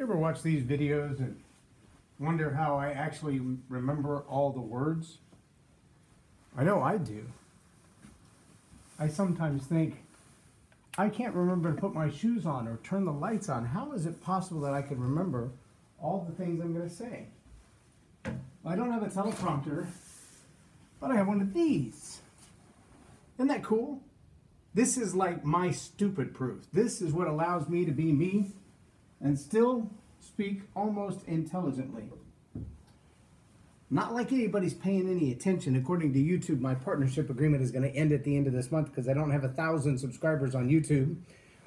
You ever watch these videos and wonder how I actually remember all the words? I know I do. I sometimes think, I can't remember to put my shoes on or turn the lights on. How is it possible that I could remember all the things I'm going to say? I don't have a teleprompter, but I have one of these. Isn't that cool? This is like my stupid proof. This is what allows me to be me and still speak almost intelligently. Not like anybody's paying any attention. According to YouTube, my partnership agreement is going to end at the end of this month because I don't have 1,000 subscribers on YouTube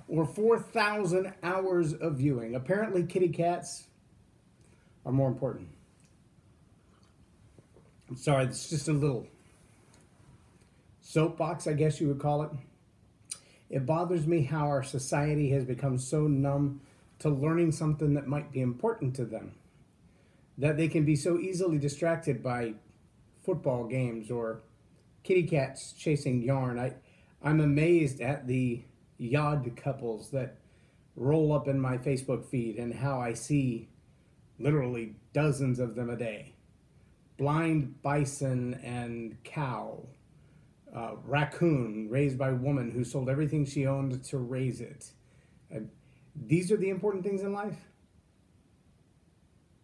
or 4,000 hours of viewing. Apparently, kitty cats are more important. I'm sorry, it's just a little soapbox, I guess you would call it. It bothers me how our society has become so numb to learning something that might be important to them, that they can be so easily distracted by football games or kitty cats chasing yarn. I'm amazed at the yod couples that roll up in my Facebook feed and how I see literally dozens of them a day. Blind bison and cow, raccoon raised by a woman who sold everything she owned to raise it. These are the important things in life?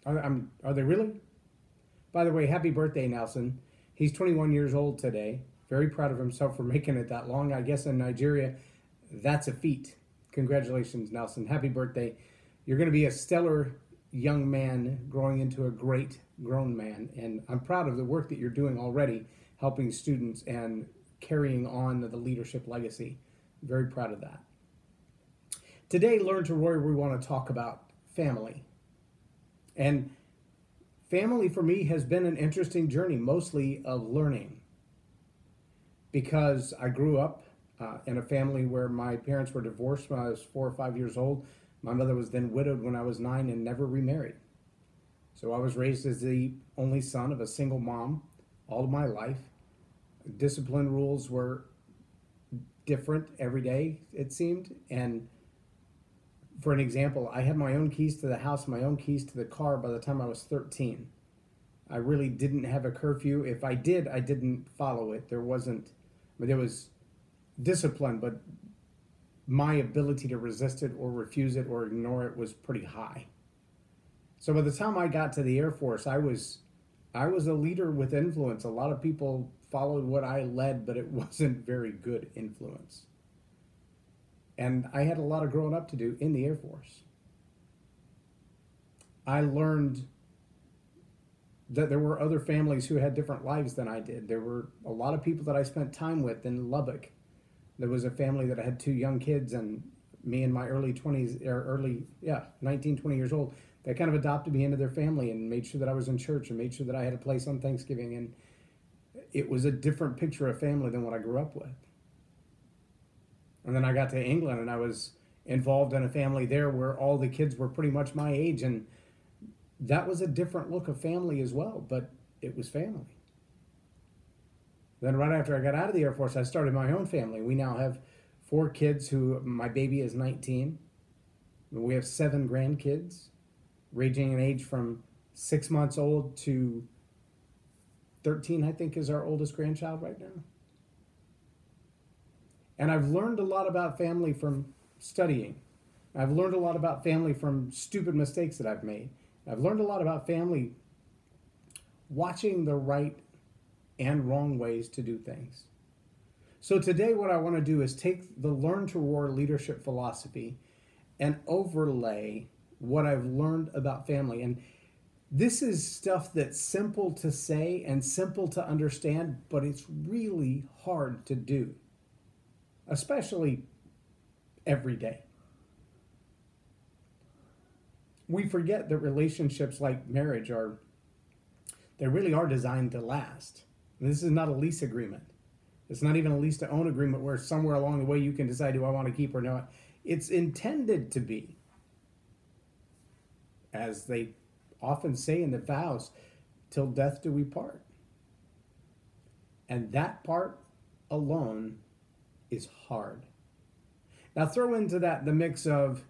Are they really? By the way, happy birthday, Nelson. He's 21 years old today. Very proud of himself for making it that long. I guess in Nigeria, that's a feat. Congratulations, Nelson. Happy birthday. You're going to be a stellar young man growing into a great grown man. And I'm proud of the work that you're doing already, helping students and carrying on the leadership legacy. Very proud of that. Today, Learn to Roar, we want to talk about family. And family for me has been an interesting journey, mostly of learning. Because I grew up in a family where my parents were divorced when I was 4 or 5 years old. My mother was then widowed when I was 9 and never remarried. So I was raised as the only son of a single mom all of my life. Discipline rules were different every day, it seemed. And for an example, I had my own keys to the house, my own keys to the car by the time I was 13. I really didn't have a curfew. If I did, I didn't follow it. There was discipline, but my ability to resist it or refuse it or ignore it was pretty high. So by the time I got to the Air Force, I was a leader with influence. A lot of people followed what I led, but it wasn't very good influence. And I had a lot of growing up to do in the Air Force. I learned that there were other families who had different lives than I did. There were a lot of people that I spent time with in Lubbock. There was a family that had 2 young kids, and me in my early 20s, or 19, 20 years old, they kind of adopted me into their family and made sure that I was in church and made sure that I had a place on Thanksgiving. And it was a different picture of family than what I grew up with. And then I got to England and I was involved in a family there where all the kids were pretty much my age. And that was a different look of family as well, but it was family. Then right after I got out of the Air Force, I started my own family. We now have 4 kids my baby is 19. We have 7 grandkids, ranging in age from 6 months old to 13, I think, is our oldest grandchild right now. And I've learned a lot about family from studying. I've learned a lot about family from stupid mistakes that I've made. I've learned a lot about family watching the right and wrong ways to do things. So today what I want to do is take the Learn to Roar leadership philosophy and overlay what I've learned about family. And this is stuff that's simple to say and simple to understand, but it's really hard to do, especially every day. We forget that relationships like marriage they really are designed to last. And this is not a lease agreement. It's not even a lease to own agreement where somewhere along the way you can decide, do I want to keep or not? It's intended to be, as they often say in the vows, till death do we part. And that part alone is hard. Now throw into that the mix of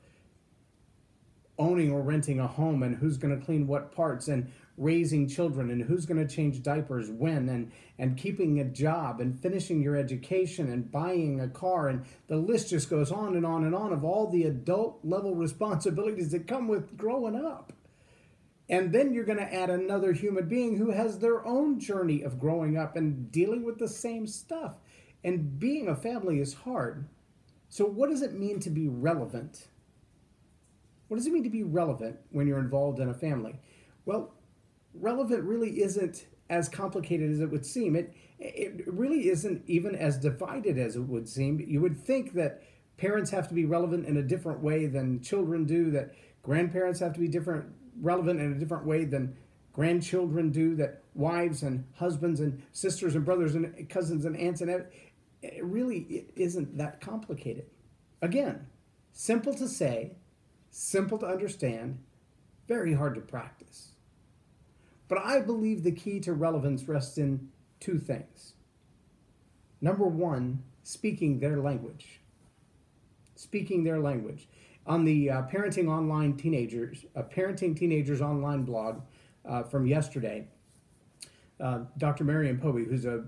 owning or renting a home, and who's going to clean what parts, and raising children, and who's going to change diapers when, and keeping a job, and finishing your education, and buying a car, and the list just goes on and on and on of all the adult level responsibilities that come with growing up. And then you're going to add another human being who has their own journey of growing up and dealing with the same stuff. And being a family is hard. So what does it mean to be relevant? What does it mean to be relevant when you're involved in a family? Well, relevant really isn't as complicated as it would seem. It really isn't even as divided as it would seem. You would think that parents have to be relevant in a different way than children do, that grandparents have to be relevant in a different way than grandchildren do, that wives and husbands and sisters and brothers and cousins and aunts and it really isn't that complicated. Again, simple to say, simple to understand, very hard to practice. But I believe the key to relevance rests in two things. Number one, speaking their language. Speaking their language. On the Parenting Teenagers Online blog from yesterday, Dr. Marion Povey, who's a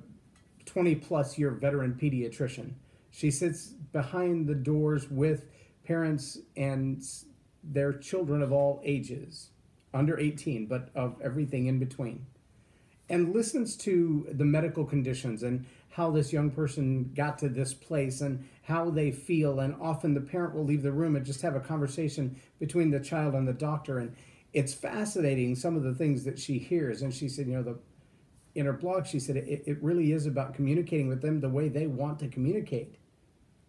20-plus year veteran pediatrician, she sits behind the doors with parents and their children of all ages, under 18, but of everything in between, and listens to the medical conditions and how this young person got to this place and how they feel. And often the parent will leave the room and just have a conversation between the child and the doctor. And it's fascinating, some of the things that she hears. And she said, in her blog, she said, it really is about communicating with them the way they want to communicate.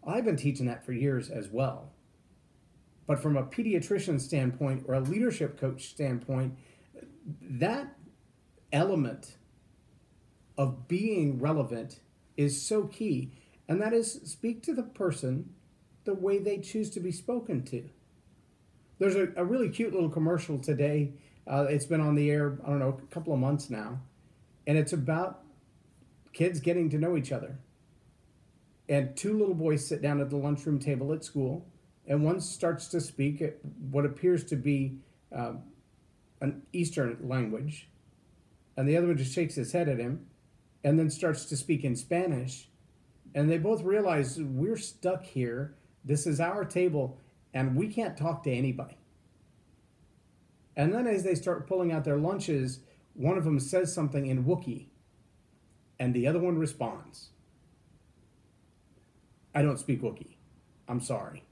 I've been teaching that for years as well. But from a pediatrician standpoint or a leadership coach standpoint, that element of being relevant is so key. And that is, speak to the person the way they choose to be spoken to. There's a really cute little commercial today. It's been on the air, I don't know, a couple of months now. And it's about kids getting to know each other. And two little boys sit down at the lunchroom table at school. And one starts to speak what appears to be an Eastern language. And the other one just shakes his head at him and then starts to speak in Spanish. And they both realize, we're stuck here. This is our table, and we can't talk to anybody. And then as they start pulling out their lunches, one of them says something in Wookiee, and the other one responds. I don't speak Wookiee. I'm sorry.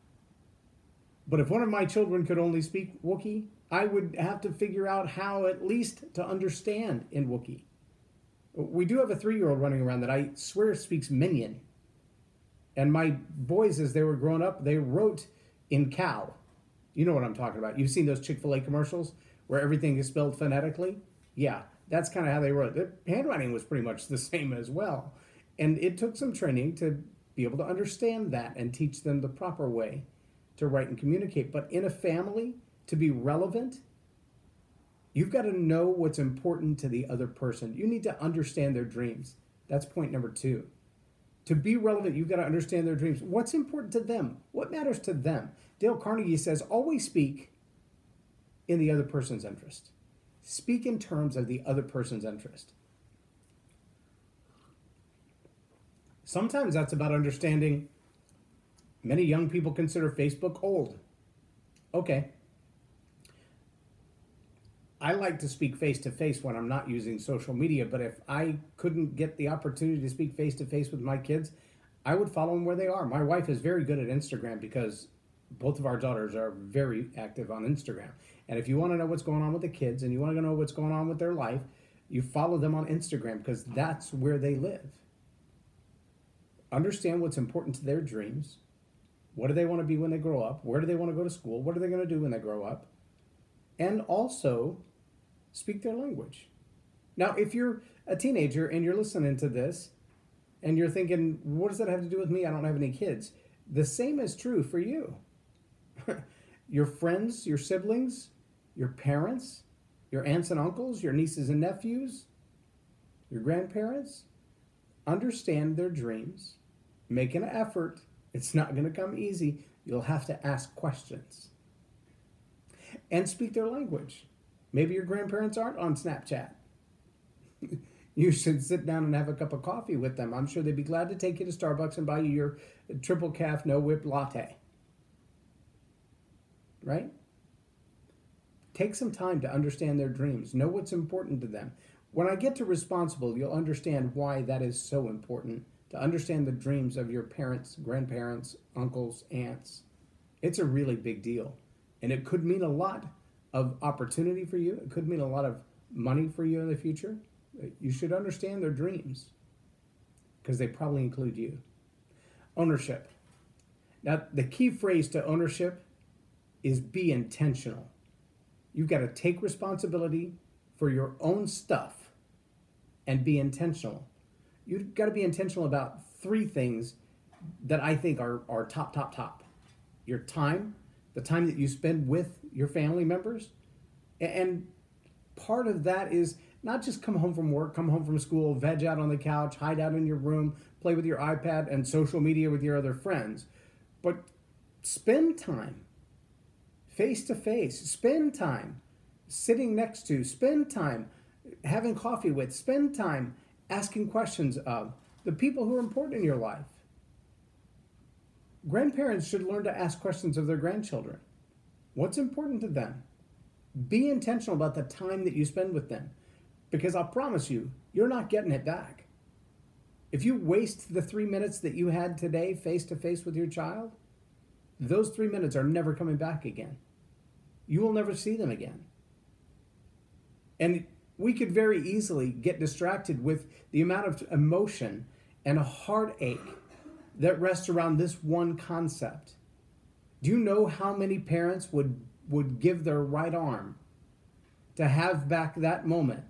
But if one of my children could only speak Wookiee, I would have to figure out how at least to understand in Wookiee. We do have a 3-year-old running around that I swear speaks Minion. And my boys, as they were growing up, they wrote in cow. You know what I'm talking about. You've seen those Chick-fil-A commercials where everything is spelled phonetically? Yeah, that's kind of how they wrote it. Their handwriting was pretty much the same as well. And it took some training to be able to understand that and teach them the proper way to write and communicate. But in a family, to be relevant, you've got to know what's important to the other person. You need to understand their dreams. That's point number 2. To be relevant, you've got to understand their dreams. What's important to them? What matters to them? Dale Carnegie says, always speak in the other person's interest. Speak in terms of the other person's interest. Sometimes that's about understanding. Many young people consider Facebook old. Okay. I like to speak face-to-face when I'm not using social media, but if I couldn't get the opportunity to speak face-to-face with my kids, I would follow them where they are. My wife is very good at Instagram because both of our daughters are very active on Instagram. And if you want to know what's going on with the kids and you want to know what's going on with their life, you follow them on Instagram because that's where they live. Understand what's important to their dreams. What do they want to be when they grow up? Where do they want to go to school? What are they going to do when they grow up? And also speak their language. Now, if you're a teenager and you're listening to this and you're thinking, what does that have to do with me? I don't have any kids. The same is true for you. Your friends, your siblings, your parents, your aunts and uncles, your nieces and nephews, your grandparents, understand their dreams. Make an effort. It's not going to come easy. You'll have to ask questions. and speak their language. Maybe your grandparents aren't on Snapchat. You should sit down and have a cup of coffee with them. I'm sure they'd be glad to take you to Starbucks and buy you your triple calf no whip latte. Right? Take some time to understand their dreams. Know what's important to them. When I get to responsible, you'll understand why that is so important, to understand the dreams of your parents, grandparents, uncles, aunts. It's a really big deal. And it could mean a lot of opportunity for you. It could mean a lot of money for you in the future. You should understand their dreams because they probably include you. Ownership. Now, the key phrase to ownership is be intentional. You've got to take responsibility for your own stuff and be intentional. You've got to be intentional about three things that I think are top. Your time, the time that you spend with your family members. And part of that is not just come home from work, come home from school, veg out on the couch, hide out in your room, play with your iPad and social media with your other friends, but spend time face to face, spend time sitting next to, spend time having coffee with, spend time asking questions of the people who are important in your life. Grandparents should learn to ask questions of their grandchildren. What's important to them? Be intentional about the time that you spend with them, because I'll promise you, you're not getting it back. If you waste the 3 minutes that you had today face to face with your child, those 3 minutes are never coming back again. You will never see them again. And we could very easily get distracted with the amount of emotion and a heartache that rests around this one concept. Do you know how many parents would give their right arm to have back that moment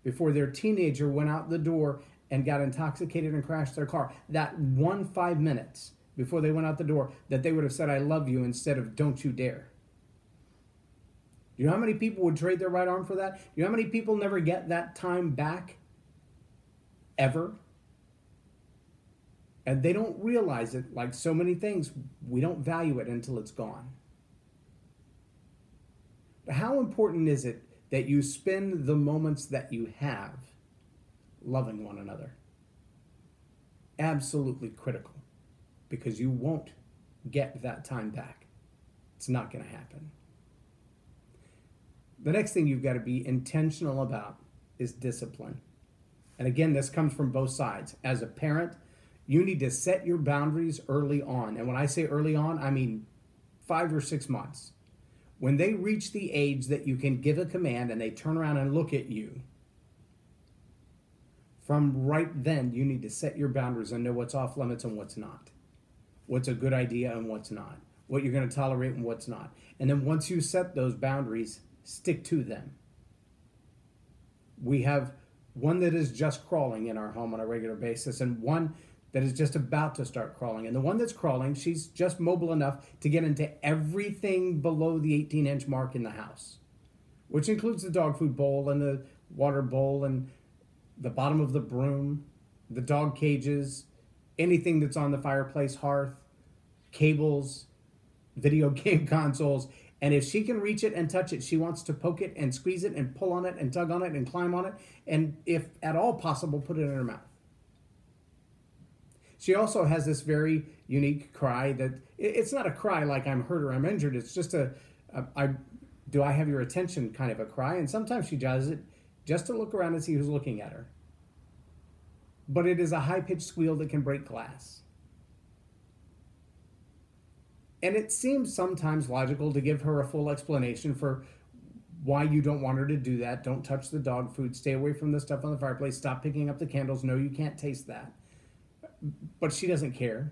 before their teenager went out the door and got intoxicated and crashed their car? That 5 minutes before they went out the door, that they would have said, "I love you," instead of "don't you dare." Do you know how many people would trade their right arm for that? Do you know how many people never get that time back? Ever? And they don't realize it. Like so many things, we don't value it until it's gone. But how important is it that you spend the moments that you have loving one another? Absolutely critical, because you won't get that time back. It's not going to happen. The next thing you've got to be intentional about is discipline. And again, this comes from both sides. As a parent, you need to set your boundaries early on. And when I say early on, I mean 5 or 6 months. When they reach the age that you can give a command and they turn around and look at you, from right then, you need to set your boundaries and know what's off limits and what's not. What's a good idea and what's not. What you're going to tolerate and what's not. And then once you set those boundaries, stick to them. We have one that is just crawling in our home on a regular basis and one that is just about to start crawling. And the one that's crawling, she's just mobile enough to get into everything below the 18-inch mark in the house, which includes the dog food bowl and the water bowl and the bottom of the broom, the dog cages, anything that's on the fireplace hearth, cables, video game consoles. And if she can reach it and touch it, she wants to poke it and squeeze it and pull on it and tug on it and climb on it. And if at all possible, put it in her mouth. She also has this very unique cry that it's not a cry like I'm hurt or I'm injured. It's just do I have your attention kind of a cry. And sometimes she does it just to look around and see who's looking at her. But it is a high-pitched squeal that can break glass. And it seems sometimes logical to give her a full explanation for why you don't want her to do that. Don't touch the dog food. Stay away from the stuff on the fireplace. Stop picking up the candles. No, you can't taste that. But she doesn't care.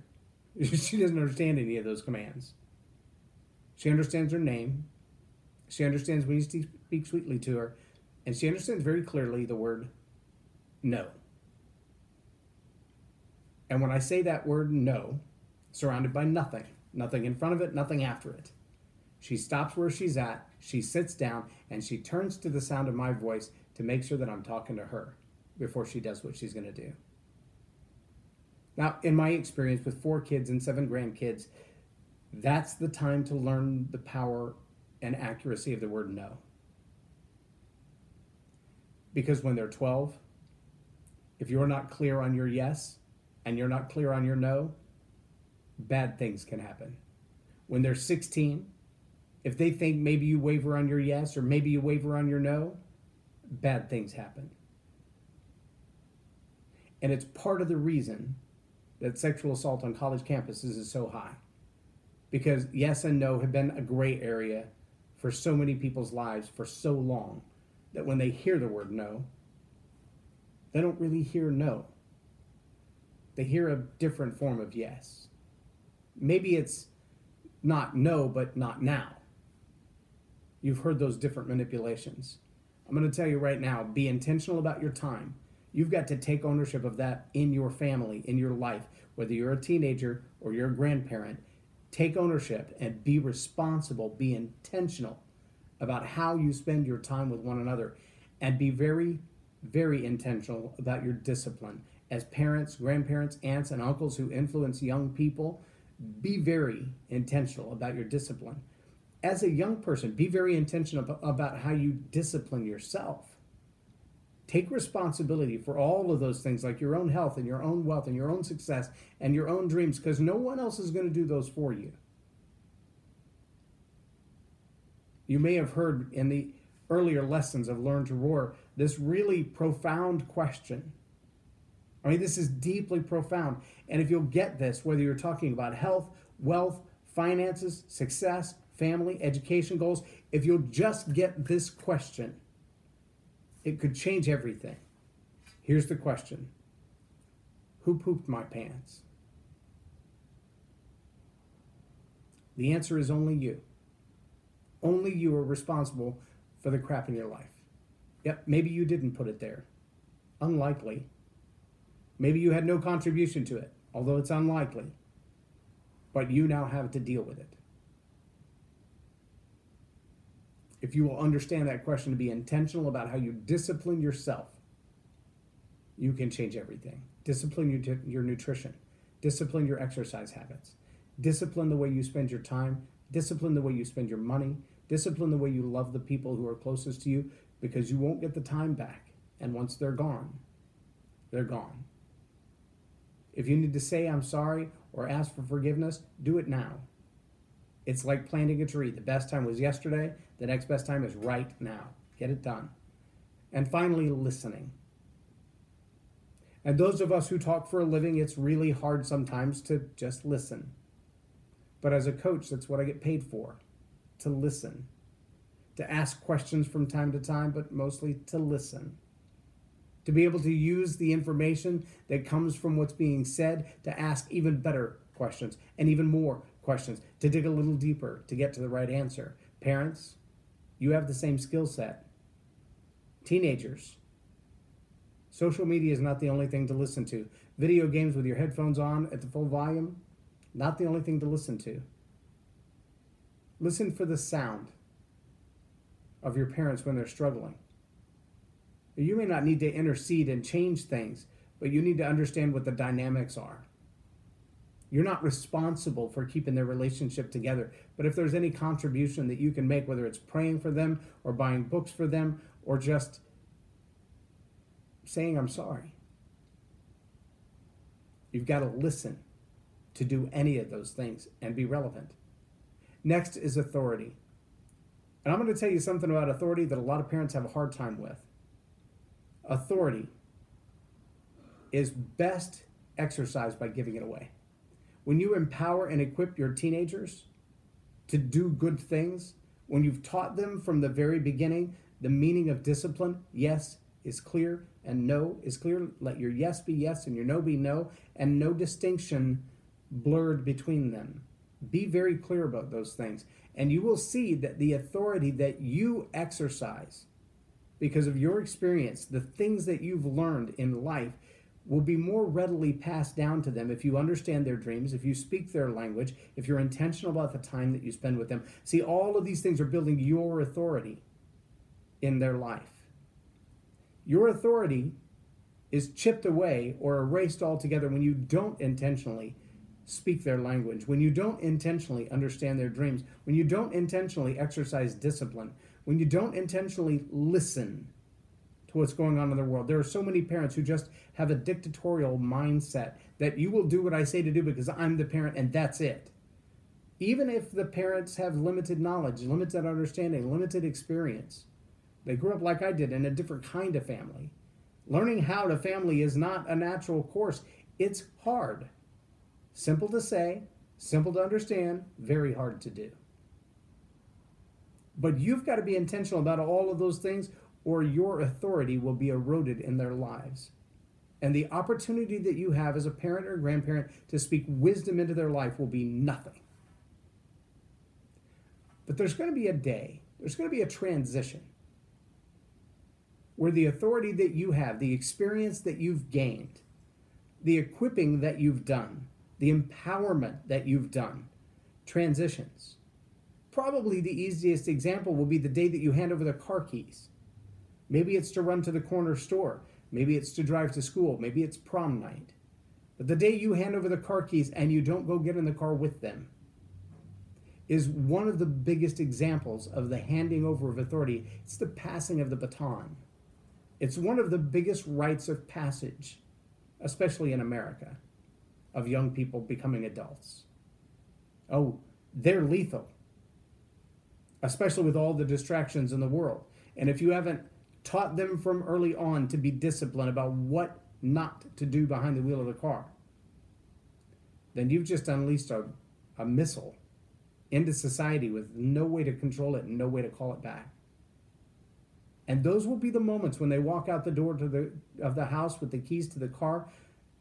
She doesn't understand any of those commands. She understands her name. She understands when you speak sweetly to her. And she understands very clearly the word no. And when I say that word no, surrounded by nothing, nothing in front of it, nothing after it, she stops where she's at, she sits down, and she turns to the sound of my voice to make sure that I'm talking to her before she does what she's going to do. Now, in my experience with 4 kids and 7 grandkids, that's the time to learn the power and accuracy of the word no. Because when they're 12, if you're not clear on your yes and you're not clear on your no, bad things can happen. When they're 16, if they think maybe you waver on your yes or maybe you waver on your no, bad things happen. And it's part of the reason that sexual assault on college campuses is so high. Because yes and no have been a gray area for so many people's lives for so long that when they hear the word no, they don't really hear no. They hear a different form of yes. Maybe it's not no, but not now. You've heard those different manipulations. I'm going to tell you right now, be intentional about your time. You've got to take ownership of that in your family, in your life, whether you're a teenager or you're a grandparent. Take ownership and be responsible, be intentional about how you spend your time with one another, and be very, very intentional about your discipline. As parents, grandparents, aunts, and uncles who influence young people, be very intentional about your discipline. As a young person, be very intentional about how you discipline yourself. Take responsibility for all of those things, like your own health and your own wealth and your own success and your own dreams, because no one else is going to do those for you. You may have heard in the earlier lessons of Learn to Roar this really profound question. I mean, this is deeply profound. And if you'll get this, whether you're talking about health, wealth, finances, success, family, education goals, if you'll just get this question, it could change everything. Here's the question. Who pooped my pants? The answer is only you. Only you are responsible for the crap in your life. Yep, maybe you didn't put it there. Unlikely. Maybe you had no contribution to it, although it's unlikely. But you now have to deal with it. If you will understand that question, to be intentional about how you discipline yourself, you can change everything. Discipline your nutrition. Discipline your exercise habits. Discipline the way you spend your time. Discipline the way you spend your money. Discipline the way you love the people who are closest to you, because you won't get the time back. And once they're gone, they're gone. If you need to say I'm sorry or ask for forgiveness, do it now. It's like planting a tree. The best time was yesterday. The next best time is right now. Get it done. And finally, listening. And those of us who talk for a living, it's really hard sometimes to just listen. But as a coach, that's what I get paid for, to listen. To ask questions from time to time, but mostly to listen. To be able to use the information that comes from what's being said to ask even better questions and even more questions, to dig a little deeper to get to the right answer. Parents, you have the same skill set. Teenagers, social media is not the only thing to listen to. Video games with your headphones on at the full volume, not the only thing to listen to. Listen for the sound of your parents when they're struggling. You may not need to intercede and change things, but you need to understand what the dynamics are. You're not responsible for keeping their relationship together, but if there's any contribution that you can make, whether it's praying for them or buying books for them or just saying I'm sorry, you've got to listen to do any of those things and be relevant. Next is authority. And I'm going to tell you something about authority that a lot of parents have a hard time with. Authority is best exercised by giving it away. When you empower and equip your teenagers to do good things, when you've taught them from the very beginning the meaning of discipline, yes is clear and no is clear. Let your yes be yes and your no be no, and no distinction blurred between them. Be very clear about those things, and you will see that the authority that you exercise because of your experience, the things that you've learned in life, will be more readily passed down to them if you understand their dreams, if you speak their language, if you're intentional about the time that you spend with them. See, all of these things are building your authority in their life. Your authority is chipped away or erased altogether when you don't intentionally speak their language, when you don't intentionally understand their dreams, when you don't intentionally exercise discipline, when you don't intentionally listen to what's going on in the world. There are so many parents who just have a dictatorial mindset that you will do what I say to do because I'm the parent and that's it. Even if the parents have limited knowledge, limited understanding, limited experience, they grew up like I did in a different kind of family. Learning how to family is not a natural course. It's hard. Simple to say, simple to understand, very hard to do. But you've got to be intentional about all of those things, or your authority will be eroded in their lives. And the opportunity that you have as a parent or grandparent to speak wisdom into their life will be nothing. But there's going to be a day, there's going to be a transition where the authority that you have, the experience that you've gained, the equipping that you've done, the empowerment that you've done, transitions. Probably the easiest example will be the day that you hand over the car keys. Maybe it's to run to the corner store. Maybe it's to drive to school. Maybe it's prom night. But the day you hand over the car keys and you don't go get in the car with them is one of the biggest examples of the handing over of authority. It's the passing of the baton. It's one of the biggest rites of passage, especially in America, of young people becoming adults. Oh, they're lethal, especially with all the distractions in the world. And if you haven't taught them from early on to be disciplined about what not to do behind the wheel of the car, then you've just unleashed a missile into society with no way to control it and no way to call it back. And those will be the moments when they walk out the door of the house with the keys to the car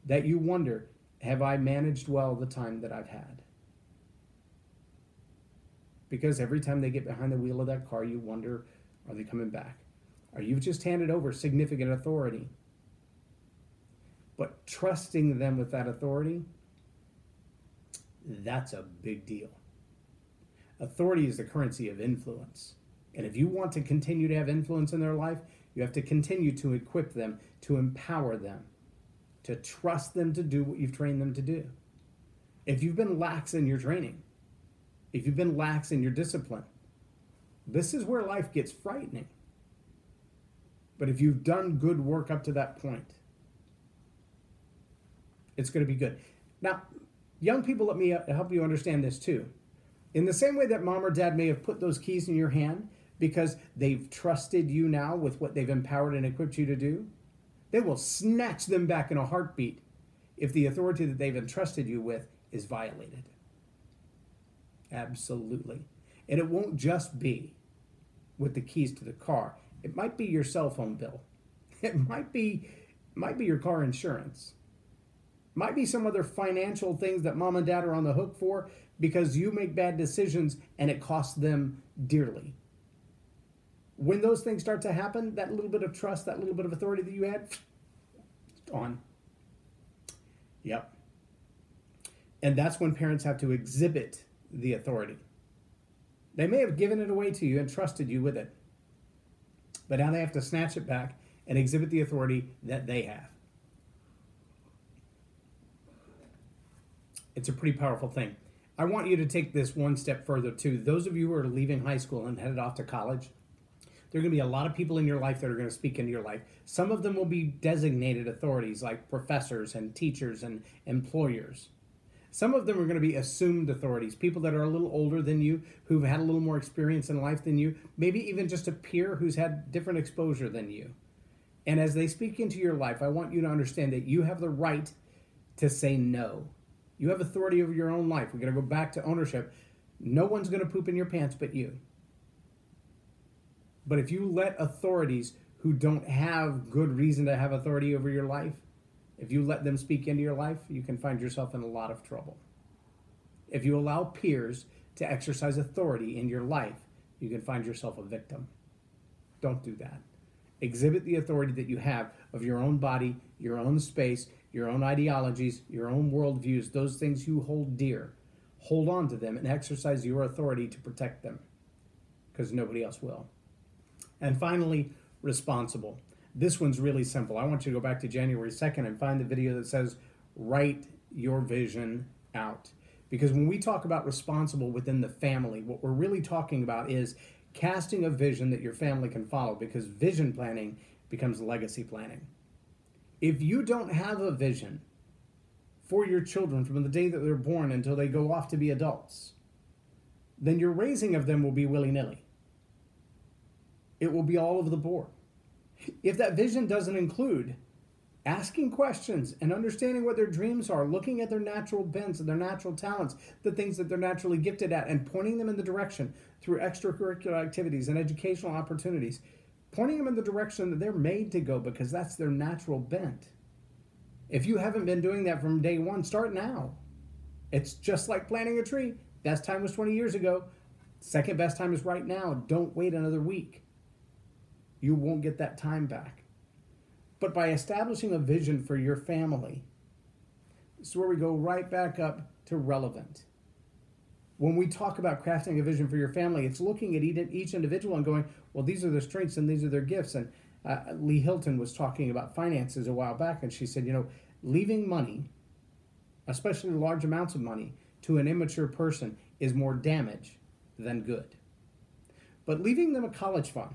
that you wonder, have I managed well the time that I've had? Because every time they get behind the wheel of that car, you wonder, are they coming back? Or you've just handed over significant authority. But trusting them with that authority, that's a big deal. Authority is the currency of influence. And if you want to continue to have influence in their life, you have to continue to equip them, to empower them, to trust them to do what you've trained them to do. If you've been lax in your training, if you've been lax in your discipline, this is where life gets frightening. But if you've done good work up to that point, it's going to be good. Now, young people, let me help you understand this too. In the same way that mom or dad may have put those keys in your hand because they've trusted you now with what they've empowered and equipped you to do, they will snatch them back in a heartbeat if the authority that they've entrusted you with is violated. Absolutely. And it won't just be with the keys to the car. It might be your cell phone bill. It might be your car insurance. Might be some other financial things that mom and dad are on the hook for because you make bad decisions and it costs them dearly. When those things start to happen, that little bit of trust, that little bit of authority that you had, it's gone. Yep. And that's when parents have to exhibit the authority. They may have given it away to you and trusted you with it, but now they have to snatch it back and exhibit the authority that they have. It's a pretty powerful thing. I want you to take this one step further too. Those of you who are leaving high school and headed off to college, there are going to be a lot of people in your life that are going to speak into your life. Some of them will be designated authorities like professors and teachers and employers. Some of them are going to be assumed authorities, people that are a little older than you, who've had a little more experience in life than you, maybe even just a peer who's had different exposure than you. And as they speak into your life, I want you to understand that you have the right to say no. You have authority over your own life. We're going to go back to ownership. No one's going to poop in your pants but you. But if you let authorities who don't have good reason to have authority over your life, if you let them speak into your life, you can find yourself in a lot of trouble. If you allow peers to exercise authority in your life, you can find yourself a victim. Don't do that. Exhibit the authority that you have of your own body, your own space, your own ideologies, your own worldviews, those things you hold dear. Hold on to them and exercise your authority to protect them, because nobody else will. And finally, responsible. This one's really simple. I want you to go back to January 2nd and find the video that says, write your vision out. Because when we talk about responsible within the family, what we're really talking about is casting a vision that your family can follow, because vision planning becomes legacy planning. If you don't have a vision for your children from the day that they're born until they go off to be adults, then your raising of them will be willy-nilly. It will be all over the board. If that vision doesn't include asking questions and understanding what their dreams are, looking at their natural bents and their natural talents, the things that they're naturally gifted at, and pointing them in the direction through extracurricular activities and educational opportunities, pointing them in the direction that they're made to go because that's their natural bent. If you haven't been doing that from day one, start now. It's just like planting a tree. Best time was 20 years ago. Second best time is right now. Don't wait another week. You won't get that time back. But by establishing a vision for your family, this is where we go right back up to relevant. When we talk about crafting a vision for your family, it's looking at each individual and going, well, these are their strengths and these are their gifts. And Lee Hilton was talking about finances a while back, and she said, leaving money, especially large amounts of money, to an immature person is more damage than good. But leaving them a college fund,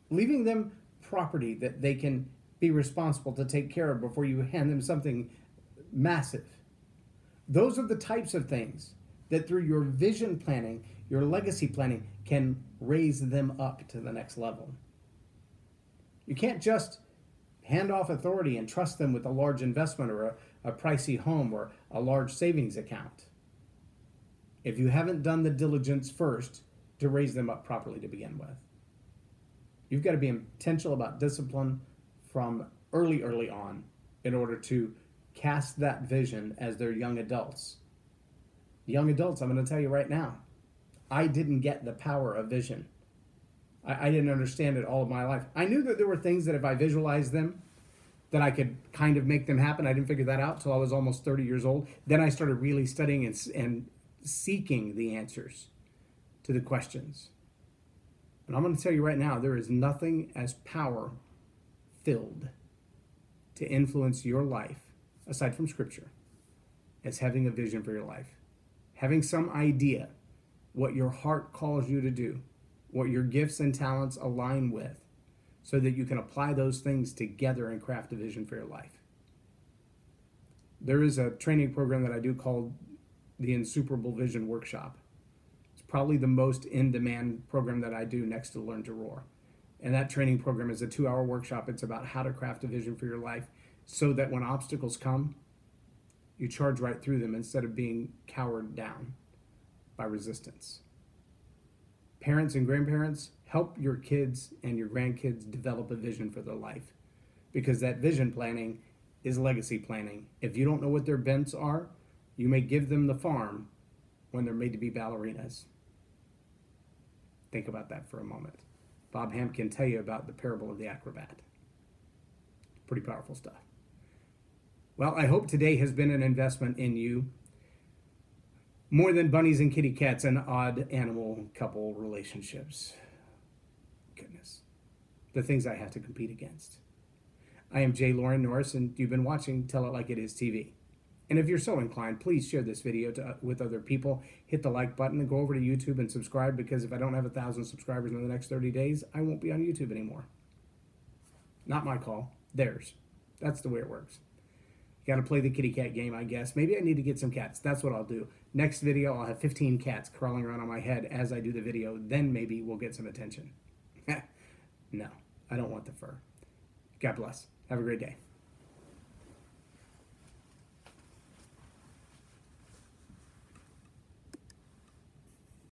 leaving them property that they can be responsible to take care of before you hand them something massive. Those are the types of things that through your vision planning, your legacy planning, can raise them up to the next level. You can't just hand off authority and trust them with a large investment or a pricey home or a large savings account if you haven't done the diligence first to raise them up properly to begin with. You've got to be intentional about discipline from early on in order to cast that vision as they're young adults. Young adults, I'm going to tell you right now, I didn't get the power of vision. I didn't understand it all of my life. I knew that there were things that if I visualized them, that I could kind of make them happen. I didn't figure that out until I was almost 30 years old. Then I started really studying and seeking the answers to the questions. But I'm going to tell you right now, there is nothing as power-filled to influence your life, aside from Scripture, as having a vision for your life. Having some idea what your heart calls you to do, what your gifts and talents align with, so that you can apply those things together and craft a vision for your life. There is a training program that I do called the Insuperable Vision Workshop. It's probably the most in-demand program that I do next to Learn to Roar. And that training program is a 2-hour workshop. It's about how to craft a vision for your life so that when obstacles come, you charge right through them instead of being cowered down by resistance. Parents and grandparents, help your kids and your grandkids develop a vision for their life, because that vision planning is legacy planning. If you don't know what their bents are, you may give them the farm when they're made to be ballerinas. Think about that for a moment. Bob Ham can tell you about the parable of the acrobat. Pretty powerful stuff. Well, I hope today has been an investment in you. More than bunnies and kitty cats and odd animal couple relationships. Goodness. The things I have to compete against. I am J Loren Norris, and you've been watching Tell It Like It Is TV. And if you're so inclined, please share this video with other people. Hit the like button and go over to YouTube and subscribe, because if I don't have 1,000 subscribers in the next 30 days, I won't be on YouTube anymore. Not my call, theirs. That's the way it works. Got to play the kitty cat game, I guess. Maybe I need to get some cats. That's what I'll do. Next video, I'll have 15 cats crawling around on my head as I do the video. Then maybe we'll get some attention. No, I don't want the fur. God bless. Have a great day.